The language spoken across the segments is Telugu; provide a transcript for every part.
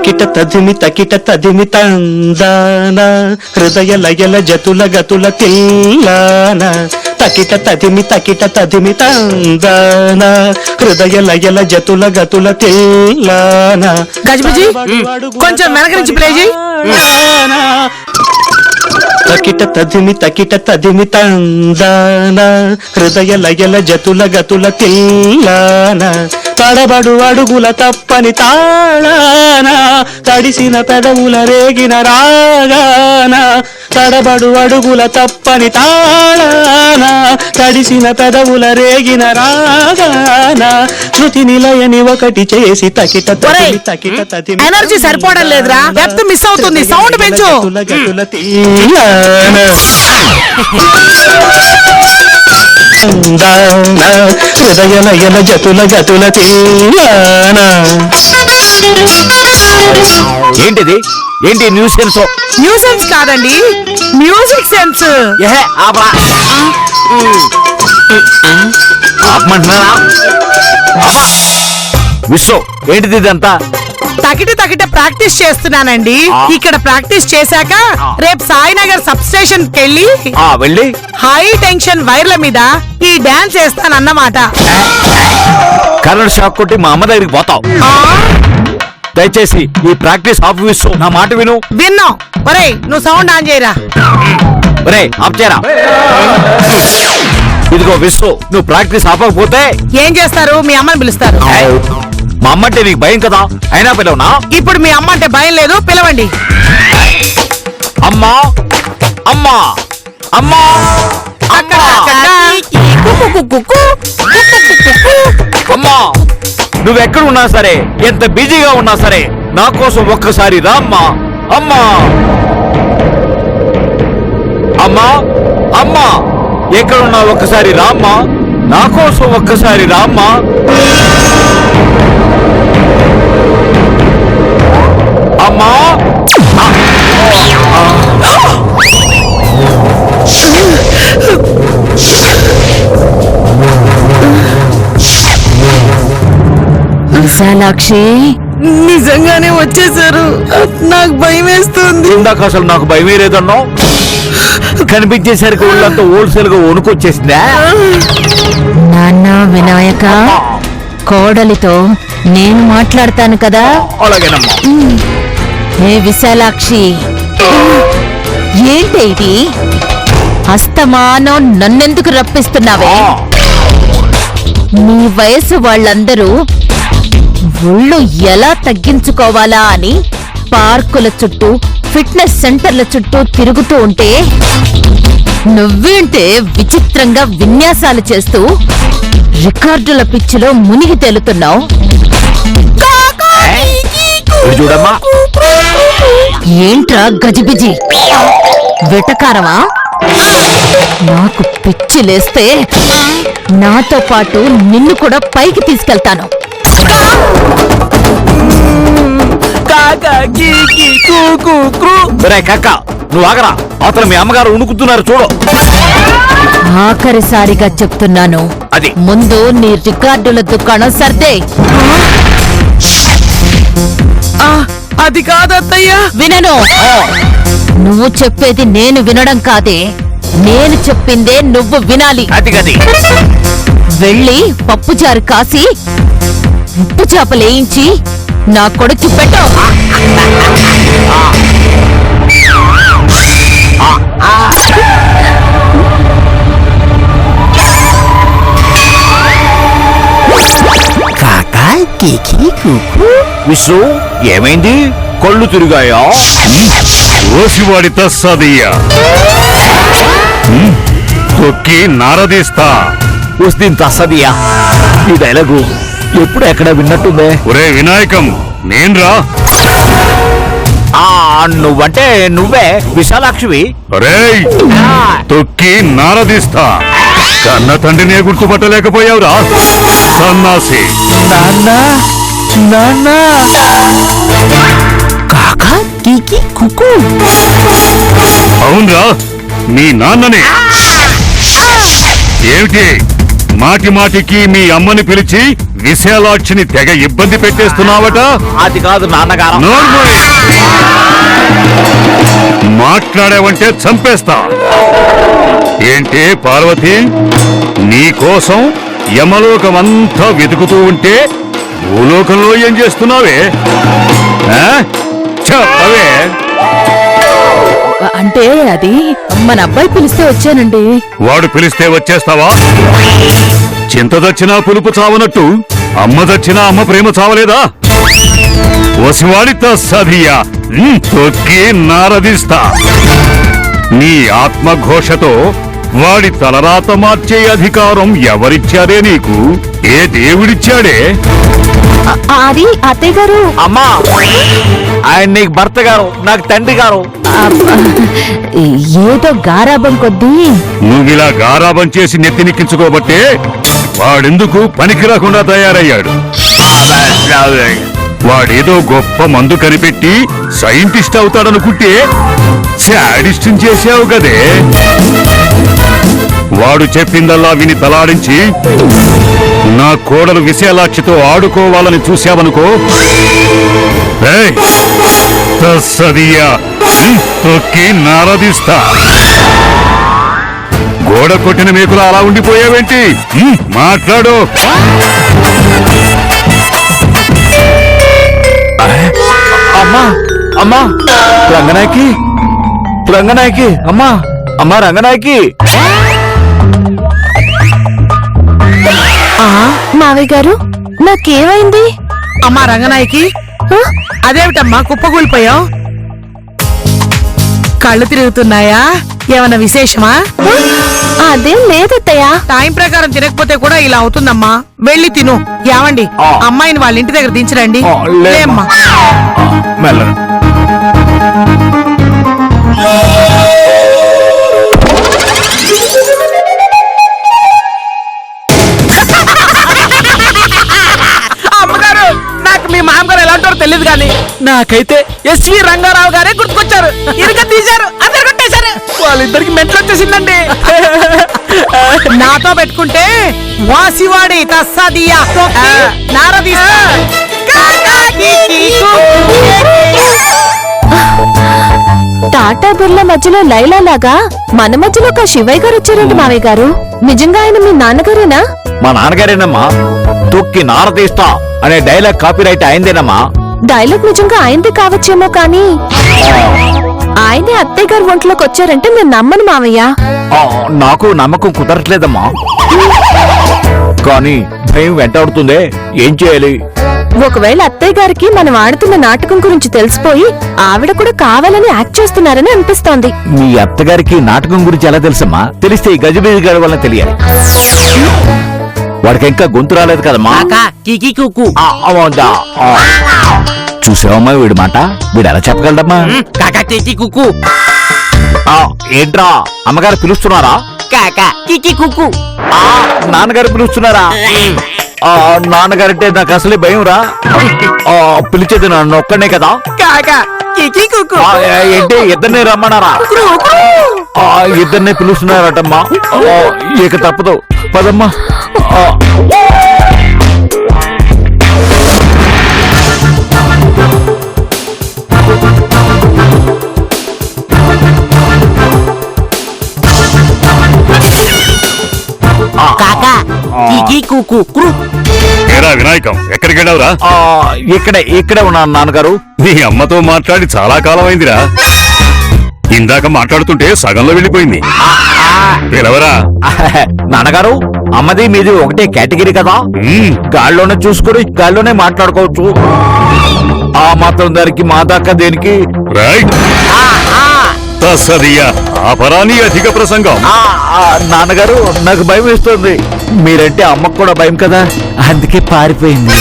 తకిట తదిమి తందాన హృదయ లయల జతుల గతుల తిల్లాన తకిట తదిమి తందాన హృదయ లయల జతుల గతుల తిల్లాన. గజబుజీ కొంచెం వెనక నుంచి ప్లే చేయి. తకిట తదిమి తందాన హృదయ లయల జతుల గతుల తిల్లాన తడబడు అడుగుల తప్పని తాళాన తడిసిన పెదవుల రేగిన రాగాన తడబడు అడుగుల తప్పని తాళాన తడిసిన పెదవుల రేగిన రాగాన శృతి నిలయని ఒకటి చేసి తకిట తదిమి ఎనర్జీ సరిపోవడం లేదురా, డెప్త్ మిస్ అవుతుంది, సౌండ్ పెంచు. గతుల తిల్లాన హృదయ లయల జతుల గతుల తిల్లాన. ఏంటిది? ఏంటి న్యూసెన్స్? న్యూసెన్స్ కాదండి, మ్యూజిక్ సెన్స్. విశ్వ ఏంటిది ఇదంతా? తకిట ప్రాక్టీస్ చేస్తున్నానండి. ఇక్కడ ప్రాక్టీస్ చేశాక రేపు సాయినగర్ సబ్ స్టేషన్ వెళ్ళి హై టెన్షన్ వైర్ల మీద ఈ డాన్స్ చేస్తానన్నమాట. కరెంట్ షాక్ కొట్టి మా అమ్మ దగ్గరికి పోతావు. దయచేసి ఈ ప్రాక్టీస్ ఆఫ్ విశ్వ, నా మాట విను. విన్నాం. ఒరేయ్ నువ్వు సౌండ్ ఆన్ చేయరా. ఒరేయ్ ఆఫ్ చేయరా. ఇదిగో విశ్వ, నువ్వు ప్రాక్టీస్ ఆపకపోతే ఏం చేస్తారు? మీ అమ్మని పిలుస్తారు. మా అమ్మ అంటే నీకు భయం కదా, అయినా పిలవనా? ఇప్పుడు మీ అమ్మ అంటే భయం లేదు, పిలవండి. అమ్మా అమ్మా అమ్మా అమ్మా, నువ్వెక్కడ ఉన్నా సరే, ఎంత బిజీగా ఉన్నా సరే, నా కోసం ఒక్కసారి రా అమ్మా. అమ్మా అమ్మా అమ్మా, ఎక్కడున్నా ఒక్కసారి రా అమ్మా, నా కోసం ఒక్కసారి రా అమ్మా. అమ్మా విశాలాక్షి, నిజంగానే వచ్చేసారు. నాకు భయం వేస్తుంది. ఇందాక అసలు నాకు భయమే లేదన్నా, కనిపించేసరికి ఒళ్ళంతా హోల్సేల్ గా వణుకొచ్చేసిందా? నాన్న వినాయక, కోడలితో నేను మాట్లాడతాను కదా. అలాగేనమ్మా. ఏ విశాలాక్షి, ఏంటి ఇది? అస్తమానం నన్నెందుకు రప్పిస్తున్నావే? నీ వయసు వాళ్ళందరూ ఒళ్ళు ఎలా తగ్గించుకోవాలా అని పార్కుల చుట్టూ, ఫిట్నెస్ సెంటర్ల చుట్టూ తిరుగుతూ ఉంటే నువ్వేంటే విచిత్రంగా విన్యాసాలు చేస్తూ రికార్డుల పిచ్చిలో మునిగి తేలుతున్నావు. చూడమ్మా, ఏంట్రా గజిబిజి వెటకారమా? నాకు పిచ్చి లేస్తే నాతో పాటు నిన్ను కూడా పైకి తీసుకెళ్తాను. కాక నువ్వు ఆగరా, అతను మీ అమ్మగారు ఉణుకుతున్నారు చూడు. ఆఖరిసారిగా చెప్తున్నాను, అది ముందు నీ రికార్డుల దుకాణం సర్దే. అది కాదత్తయ్యా. వినను. నువ్వు చెప్పేది నేను వినడం కాదే, నేను చెప్పిందే నువ్వు వినాలి. అది గది వెళ్ళి పప్పుచారు కాసి ఉప్పు చేపలేయించి నా కొడుకు పెట్టు. విశ్వ, ఏమైంది? కళ్ళు తిరిగాయా? ఓసివాడి తస్సదయ్యా, తొక్కి నారదీస్తా. వస్తుంది తస్సదియా. ఈ డైలాగు ఎప్పుడు ఎక్కడ విన్నట్టుందే. ఒరే వినాయకం, నేన్రా. నువ్వంటే నువ్వే విశాలాక్షివి. రేయ్, తొక్కి నారదీస్తా. కన్న తండ్రినే గుర్తుపట్టలేకపోయావురా సన్నాసి. అవునరా, మీ నాన్ననే. ఏమిటి మాటి మాటికి మీ అమ్మని పిలిచి విశాలాక్షిని తెగ ఇబ్బంది పెట్టేస్తున్నావట. అది కాదు నాన్నగారు. నోర్మోయ్! మాట్లాడావంటే చంపేస్తా. ఏంటి పార్వతి, నీకోసం యమలోకమంతా వెతుకుతూ ఉంటే భూలోకంలో ఏం చేస్తున్నావే? ఆ? చెప్పవే. అంటే అది మన అబ్బాయి పిలిస్తే వచ్చానండి. వాడు పిలిస్తే వచ్చేస్తావా? చింత దచ్చినా పులుపు చావనట్టు అమ్మ దచ్చినా అమ్మ ప్రేమ చావలేదా? వసివాడితో సదియా తొక్కి నారదిస్తా. నీ ఆత్మఘోషతో వాడి తలరాత మార్చే అధికారం ఎవరిచ్చారే నీకు? ఏ దేవుడిచ్చాడే? అది అత్తయ్య గారు. అమ్మా, ఆయన నీకు భర్త గారు, నాకు తండ్రి గారు. ఏదో గారాబం కొద్దీ. నువ్విలా గారాబం చేసి నెత్తినెక్కించుకోబట్టే వాడెందుకు పనికి రాకుండా తయారయ్యాడు. వాడేదో గొప్ప మందు కనిపెట్టి సైంటిస్ట్ అవుతాడనుకుంటే శాడిస్ట్ చేసావు కదే. వాడు చెప్పిందల్లా విని తలాడించి నా కోడలు విశాలాక్షితో ఆడుకోవాలని చూశావనుకో, ఏయ్, తస్సదియా, తొక్కి నారదిస్తా. గోడ కొట్టిన మేకులు అలా ఉండిపోయావేంటి? మాట్లాడు. అమ్మా, అమ్మా, రంగనాయకి, రంగనాయకి, అమ్మా, అమ్మా, రంగనాయకి. మావయ్య గారు, నాకేమైంది? అమ్మా రంగనాయకి, అదేమిటమ్మా కుప్పకూలిపోయావు? కళ్ళు తిరుగుతున్నాయా? ఏమన్నా విశేషమా? అదేం లేదత్తయ్యా. టైం ప్రకారం తినకపోతే కూడా ఇలా అవుతుందమ్మా. వెళ్ళి తిను. ఏమండి, అమ్మాయిని వాళ్ళ ఇంటి దగ్గర దించరండి. లేమ్మా. మెల్లగా. అమ్మగారు, నాకు మీ మామగారు ఎలా ఉంటారో తెలియదు కానీ నాకైతే ఎస్వి రంగారావు గారే గుర్తుకొచ్చారు. ఇరుక తీశారు, అందరు కొట్టేశారు. వాళ్ళిద్దరికి మెంట్లు వచ్చేసిందండి. నాతో పెట్టుకుంటే వాసివాడి తస్సదియా తొక్కి నారదీస్తా. టాటా బిర్లా మధ్యలో లైలా లాగా మన మధ్యలో ఒక శివయ్య గారు వచ్చారండి మావయ్య గారు. నిజంగా ఆయన మీ నాన్నగారేనా? మా నాన్నగారేనమ్మా. తొక్కి నారదీస్తా అనే డైలాగ్ కాపీరైట్ అయిందేనమ్మా. డైలాగ్ నిజంగా ఆయనదే కావచ్చేమో కానీ ఆయనే అత్తయ్య గారు ఒంట్లోకి వచ్చారంటే నేను నమ్మను మావయ్య. నాకు నమ్మకం కుదరట్లేదమ్మా. కానీ భయం వెంటాడుతుందే, ఏం చేయాలి? ఒకవేళ అత్తయ్య గారికి మనం ఆడుతున్న నాటకం గురించి తెలిసిపోయి ఆవిడ కూడా కావాలని యాక్ట్ చేస్తున్నారని అనిపిస్తోంది. మీ అత్తగారికి నాటకం గురించి ఎలా తెలుసమ్మా? తెలిస్తే ఈ గజిబిజి గారి వల్ల తెలియాలి. వాడికి ఇంకా గొంతు రాలేదు కదమ్మా. చూసావమ్మా వీడి మాట? వీడు ఎలా చెప్పగలడమ్మా? ఏంట్రా, అమ్మగారు పిలుస్తున్నారా? నాన్నగారు పిలుస్తున్నారా? నాన్నగారంటే నాకు అసలే భయం రా. పిలిచేది నన్ను ఒక్కనే కదా. ఏంటి ఇద్దరిని రమ్మన్నారా? ఇద్దరిని పిలుస్తున్నారటమ్మా. ఇక తప్పదు, పదమ్మా. వినాయకం, ఎక్కడికి వెళ్ళావురా? ఇక్కడే ఉన్నాను నాన్నగారు. నీ అమ్మతో మాట్లాడి చాలా కాలం అయిందిరా. ఇందాక మాట్లాడుతుంటే సగంలో వెళ్ళిపోయింది. పిలవరా. నాన్నగారు, అమ్మది మీది ఒకటే కేటగిరీ కదా. గాల్లోనే చూసుకుని గాల్లోనే మాట్లాడుకోవచ్చు. ఆ మాత్రం దానికి మా దాకా దేనికి? రైట్. తస్సదియా, ఆపరాని అధిక ప్రసంగం. నాన్నగారు, నాకు భయం వేస్తుంది. మీరంటే అమ్మకు కూడా భయం కదా, అందుకే పారిపోయింది.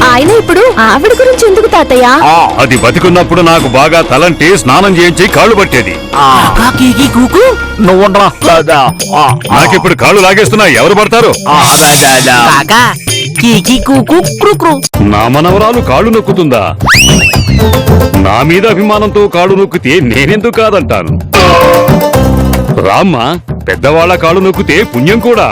ఆయన ఇప్పుడు ఆవిడ గురించి ఎందుకు తాతయ్య? అది బతికున్నప్పుడు నాకు బాగా తలంటి స్నానం చేయించి కాళ్ళు పట్టేది. నువ్వుండ్రా. నాకిప్పుడు కాళ్ళు లాగేస్తున్నాయి, ఎవరు పడతారు? నా మనవరాలు కాళ్ళు నొక్కుతుందా? నా మీద అభిమానంతో కాళ్ళు నొక్కితే నేనెందుకు కాదంటాను? రామ్మ, పెద్దవాళ్ల కాళ్ళు నొక్కితే పుణ్యం కూడా.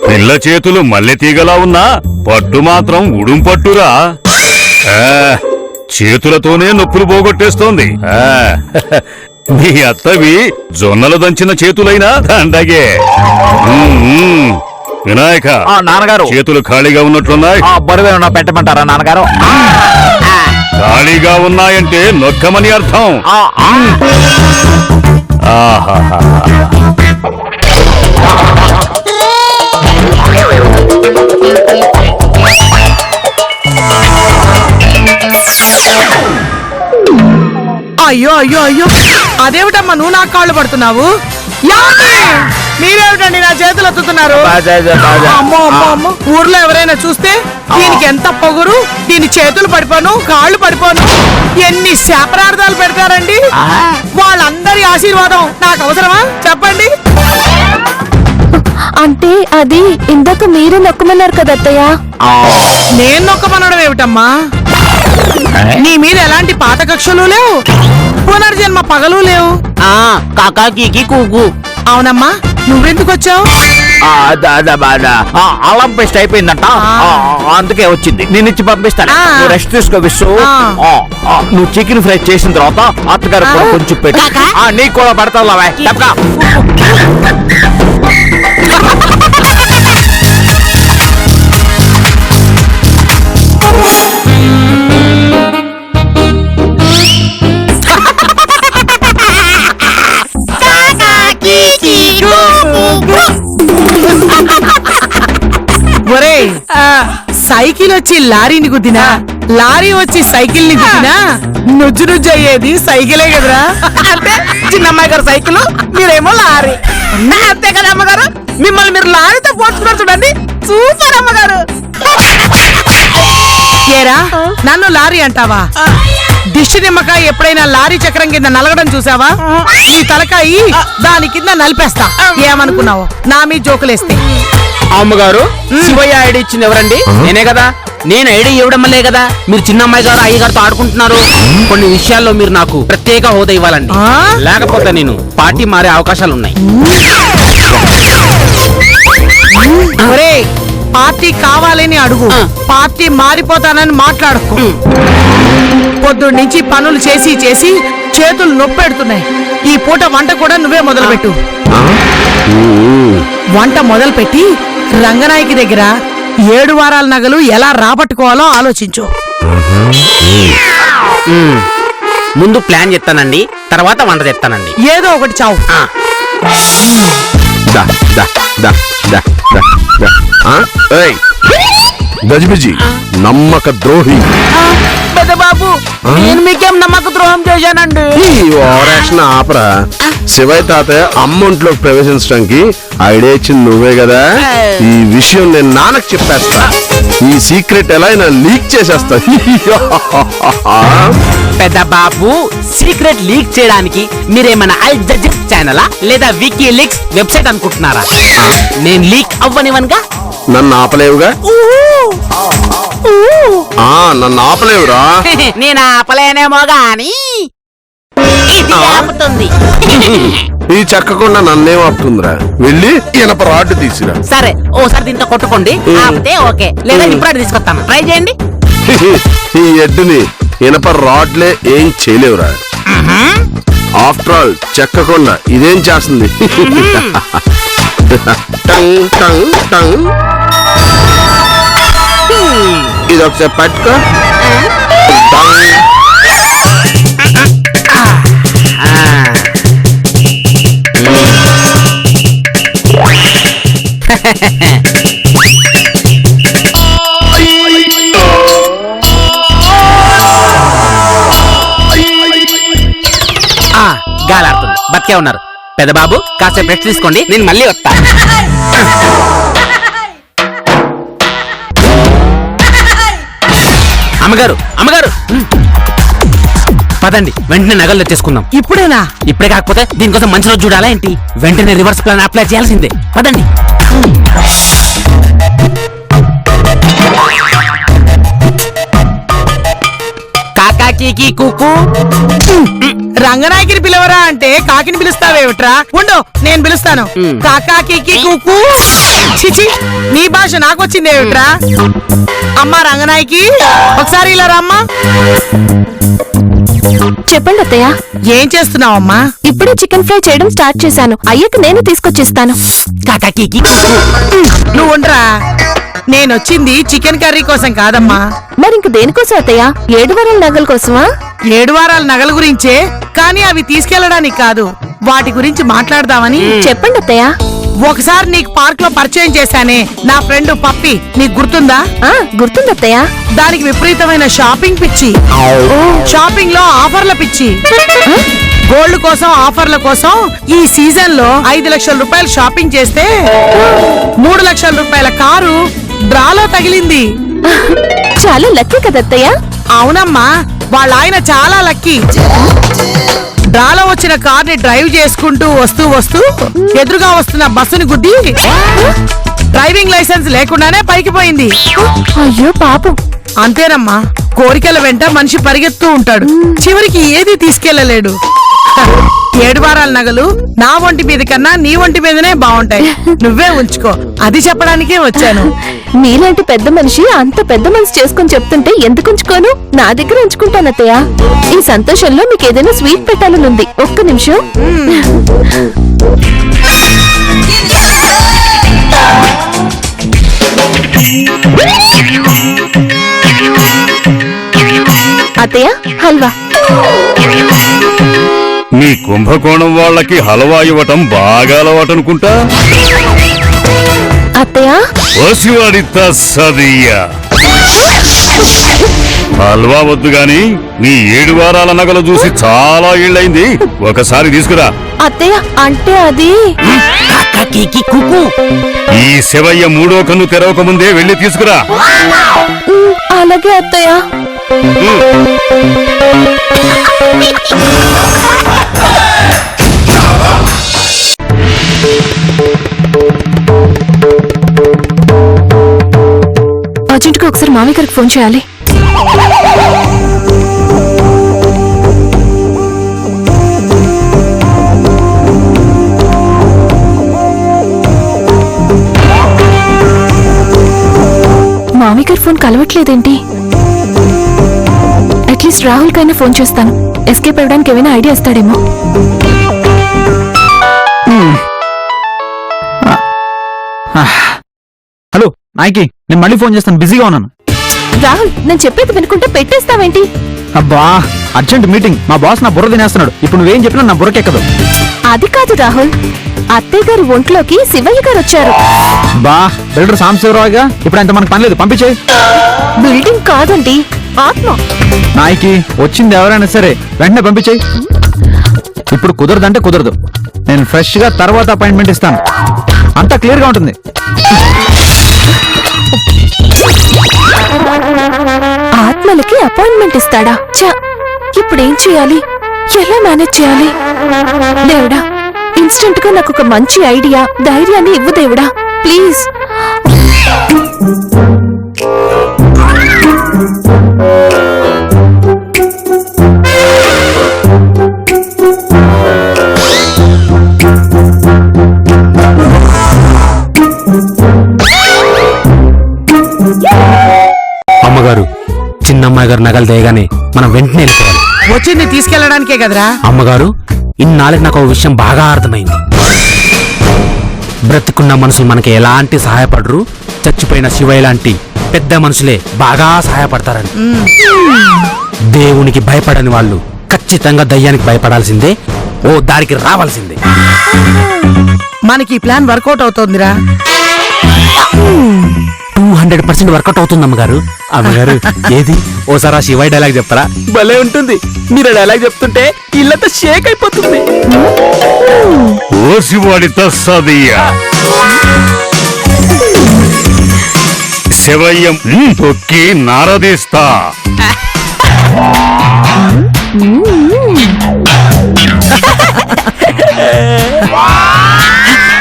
పిల్ల చేతులు మల్లె తీగలా ఉన్నా పట్టు మాత్రం ఉడుం పట్టురా. చేతులతోనే నొప్పులు పోగొట్టేస్తోంది. మీ అత్తవి జొన్నలు దంచిన చేతులైనా దండగే. వినాయక, నాన్నగారు చేతులు ఖాళీగా ఉన్నట్లున్నాయి. బరువే ఉన్నా పెట్టమంటారా నాన్నగారు? ఖాళీగా ఉన్నాయంటే నొక్కమని అర్థం. ఆహాహా. అయ్యో అయ్యో అయ్యో, అదేమిటమ్మా నువ్వు నాకు కాళ్ళు పడుతున్నావు? ఏమండి? మీరేమిటండి నా చేతులు ఎత్తుతున్నారు? అమ్మో అమ్మో అమ్మో, ఊర్లో ఎవరైనా చూస్తే దీనికి ఎంత పొగురు, దీని చేతులు పడిపోను, కాళ్ళు పడిపోను, ఎన్ని శాపనార్థాలు పెడతారండి. వాళ్ళందరి ఆశీర్వాదం నాకు అవసరమా చెప్పండి? అంటే అది ఇందాక మీరే నొక్కమన్నారు కదా అత్తయ్య. నేను నొక్కమనడం ఏమిటమ్మా? నీ మీద ఎలాంటి పాత కక్షలు లేవు, పునర్జన్మ పగలు లేవు. కాకి కూకు. అవునమ్మా, నువ్వెందుకు వచ్చావు? అల్లం పేస్ట్ అయిపోయిందంట, అందుకే వచ్చింది. నేను ఇచ్చి పంపిస్తాను, రెస్ట్ తీసుకో విసు. నువ్వు చికెన్ ఫ్రై చేసిన తర్వాత అత్తగారు కూడా కొంచెం పెట్టి నీకు కూడా పడతావు. ఒరే, సైకిల్ వచ్చి లారీని గుద్దినా, లారీ వచ్చి సైకిల్ ని గుద్దినా నుజ్జు నుజ్జు అయ్యేది సైకిలే కదరా. అంటే చిన్నమ్మాయి గారు సైకిల్, మీరేమో లారీ. అంతే కదా అమ్మగారు? మిమ్మల్ని మీరు లారీతో పోల్చుకున్నారు చూడండి, సూపర్ అమ్మగారు. ఏరా, నన్ను లారీ అంటావా? దిష్టి నిమ్మకాయ ఎప్పుడైనా లారీ చక్రం కింద నలగడం చూసావా? ఈ తలకాయి దాని కింద నలిపేస్తా. ఏమనుకున్నావు నా మీ జోకులేస్తే? అమ్మగారు, శివయ్య ఐడి ఇచ్చింది ఎవరండి? నేనే కదా. నేను ఐడి ఇవ్వడం వల్లే కదా మీరు చిన్న అమ్మాయి గారు అయ్యగారితో ఆడుకుంటున్నారు. కొన్ని విషయాల్లో మీరు నాకు ప్రత్యేక హోదా ఇవ్వాలండి, లేకపోతే నేను పార్టీ మారే అవకాశాలు ఉన్నాయి. ఒరే, పార్టీ కావాలని అడుగు, పార్టీ మారిపోతానని మాట్లాడుకో. పొద్దున్న నుంచి పనులు చేసి చేసి చేతులు నొప్పెడుతున్నాయి. ఈ పూట వంట కూడా నువ్వే మొదలుపెట్టు. వంట మొదలుపెట్టి రంగనాయకి దగ్గర 7 వారాల నగలు ఎలా రాబట్టుకోవాలో ఆలోచించు. ముందు ప్లాన్ చెప్తానండి, తర్వాత వంట చెప్తానండి. ఏదో ఒకటి చావు. గజిబిజి నమ్మక ద్రోహి. పెద్ద బాబు, నేను మీకేం నమ్మక ద్రోహం చేశానండి? ఓవరాక్షన్ ఆపరా. శివయ్య తాతయ్య అమ్మొంట్లోకి ప్రవేశించడానికి ఐడియా ఇచ్చింది నువ్వే కదా. ఈ విషయం నేను నాన్నకు చెప్పేస్తా. ఈ సీక్రెట్ ఎలా అయినా లీక్ చేసేస్తా. పెద్ద బాబు, సీక్రెట్ లీక్ చేయడానికి మీరేమైనా అల్ జజీరా ఛానలా లేదా వికీ లీక్స్ వెబ్సైట్ అనుకుంటున్నారా? నేను లీక్ అవ్వనివన్గా. నన్ను ఆపలేవుగా? నన్ను ఆపలేవురా. నేను ఆపలేనేమో గాని ఇది ఆపుతుంది. ఈ చెక్కకుండా నన్నేం ఆపుతుందిరా? వెళ్ళి ఇనప రాడ్డు తీసిరా. సరే, ఓసారి దీంతో కొట్టుకోండి, ఆపితే ఓకే, లేదా ఇప్పుడు తీసుకొస్తాను, ట్రై చేయండి. ఈ ఎడ్డుని ఇనప రాడ్లే ఏం చేయలేవురా. ఆఫ్టర్ ఆల్ చెక్కకుండా ఇదేం చేస్తుంది? Tongue tongue tongue. ఇది ఒకసారి పట్టుకో. గాలాడుతుంది, బతికే ఉన్నారు. పెద్ద బాబు, కాసేపు రెస్ట్ తీసుకోండి, నేను మళ్ళీ వస్తా. అమ్మగారు, అమ్మగారు, పదండి వెంటనే నగలు తెచ్చేసుకుందాం. ఇప్పుడేనా? ఇప్పుడే కాకపోతే దీనికోసం మంచి రోజు చూడాలా ఏంటి? వెంటనే రివర్స్ ప్లాన్ అప్లై చేయాల్సిందే, పదండి. కీకి కుకు. రంగనాయకిని పిలవరా అంటే కాకిని పిలుస్తావేమిట్రా? ఉండు నేను పిలుస్తాను. కాకాకి కూకు. చిచి నీ భాష నాకు వచ్చింది ఏమిట్రా? అమ్మా రంగనాయకి ఒకసారి ఇలా రామ్మా. చెప్పండి అత్తయ్య. ఏం చేస్తున్నావమ్మా? ఇప్పుడే చికెన్ ఫ్రై చేయడం స్టార్ట్ చేశాను. అయ్యకి నేను తీసుకొచ్చిస్తాను. కాకా కీకి కుకు. నువ్వు ఉండరా. నేనొచ్చింది చికెన్ కర్రీ కోసం కాదమ్మా. మరి ఇంక దేనికోసం అత్తయ్య? 7 వారాల నగల కోసమా? 7 వారాల నగల గురించే, కానీ అవి తీసుకెళ్లడానికి కాదు, వాటి గురించి మాట్లాడదామని. చెప్పండి అత్తయ్య. ఒకసారి నీకు పార్క్ లో పరిచయం చేశానే నా ఫ్రెండ్ పప్పి, నీకు గుర్తుందా? గుర్తుంది అత్తయ్య. దానికి విపరీతమైన షాపింగ్ పిచ్చి. షాపింగ్ లో ఆఫర్ల పిచ్చి. గోల్డ్ కోసం ఆఫర్ల కోసం ఈ సీజన్ లో 5 లక్షల రూపాయలు షాపింగ్ చేస్తే 3 లక్షల రూపాయల కారు డ్రాలో తగిలింది. చాలా లక్కీ కదా అత్తయ్య. అవునమ్మా, వాళ్ళ ఆయన చాలా లక్కీ. డ్రాలో వచ్చిన కార్ ని డ్రైవ్ చేసుకుంటూ వస్తూ వస్తూ ఎదురుగా వస్తున్న బస్సుని గుద్ది డ్రైవింగ్ లైసెన్స్ లేకుండానే పైకి పోయింది. అయ్యో పాపం. అంతేనమ్మా, కోరికల వెంట మనిషి పరిగెత్తూ ఉంటాడు, చివరికి ఏది తీసుకెళ్లలేడు. 7 వారాల నగలు నా ఒంటి మీద కన్నా నీ ఒంటి మీదనే బాగుంటాయి, నువ్వే ఉంచుకో, అది చెప్పడానికే వచ్చాను. మీలాంటి పెద్ద మనిషి అంత పెద్ద మనసు చేసుకుని చెప్తుంటే ఎందుకు ఉంచుకోను? నా దగ్గర ఉంచుకుంటాను అత్తయ్య. ఈ సంతోషంలో మీకు ఏదైనా స్వీట్ పెట్టాలనుంది. ఒక్క నిమిషం. అత్తయ్య హల్వా. మీ కుంభకోణం వాళ్ళకి హల్వా ఇవ్వటం బాగా అలవాటు అనుకుంటా. అత్తయ్య వసివాడిత సదియ్యా. హల్వా వద్దు గాని నీ 7 వారాల నగలు చూసి చాలా ఏళ్ళైంది, ఒకసారి తీసుకురా. అత్తయ్య అంటే అది కాకా కీకి కుకు. ఈ శివయ్య 3వ కన్ను తెరవక ముందే వెళ్ళి తీసుకురా. అలాగే అత్తయ్య. అర్జెంట్గా ఒకసారి మామయ్య గారికి ఫోన్ చేయాలి. మామయ్య గారి ఫోన్ కలవట్లేదేంటి? అట్లీస్ట్ రాహుల్ కైనా ఫోన్ చేస్తాను. ఎస్కేప్ అవ్వడానికి ఏమైనా ఐడియా ఇస్తాడేమో. హలో నాయకి, నేను మళ్ళీ ఫోన్ చేస్తాను, బిజీగా ఉన్నాను. రాహుల్ నేను చెప్పేది వినుకుంటే పెట్టేస్తావేంటి? అబ్బా అర్జెంట్ మీటింగ్, మా బాస్ నా బుర్ర తినేస్తున్నాడు. ఇప్పుడు నువ్వేం చెప్పినా నా బుర్రకెక్కదు. అది కాదు రాహుల్, అత్తయ్య గారి ఒంట్లోకి శివయ్య గారు వచ్చారు. బా బిల్డర్ సాంబశివరావుగా, ఇప్పుడు అంత మనకు పని లేదు, పంపించే. బిల్డింగ్ కాదండి, ఆత్మ. నాయకి వచ్చింది ఎవరైనా సరే వెంటనే పంపించేయి. ఇప్పుడు కుదరదంటే కుదరదు, నేను ఫ్రెష్ గా తర్వాత అపాయింట్మెంట్ ఇస్తాను, అంతా క్లియర్ గా ఉంటుంది. ఆత్మలకి అపాయింట్మెంట్ ఇస్తాడా? చా, ఇప్పుడేం చేయాలి? ఎలా మేనేజ్ చేయాలి? దేవుడా, ఇన్స్టెంట్ గా నాకు ఒక మంచి ఐడియా, ధైర్యాన్ని ఇవ్వు దేవుడా, ప్లీజ్. అమ్మగారు, చిన్నమ్మాయి గారు నగలు తేగానే మనం వెంటనే వెళ్ళిపోవాలి. వచ్చింది తీసుకెళ్లడానికే కదరా. అమ్మగారు, ఇన్నాళ్ళకి నాకు ఒక విషయం బాగా అర్థమైంది. బ్రతికున్న మనుషులు మనకి ఎలాంటి సహాయపడరు, చచ్చిపోయిన శివయ్య లాంటి పెద్ద మనుషులే బాగా సహాయపడతారని. దేవునికి భయపడని వాళ్ళు ఖచ్చితంగా దయ్యానికి భయపడాల్సిందే, ఓ దారికి రావాల్సిందే. మనకి ఈ ప్లాన్ వర్కౌట్ అవుతోందిరా. 200% వర్కౌట్ అవుతుంది అమ్మగారు. అమ్మగారు ఏది ఓసారి ఆ శివయ్య డైలాగ్ చెప్తారా? భలే ఉంటుంది. మీరు డైలాగ్ చెప్తుంటే ఇల్లంతా షేక్ అయిపోతుంది. వసివాడిత సదియ్యా. శివయ్యం తొక్కి నారదీస్తా.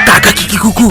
కాకా కీకి కుకు.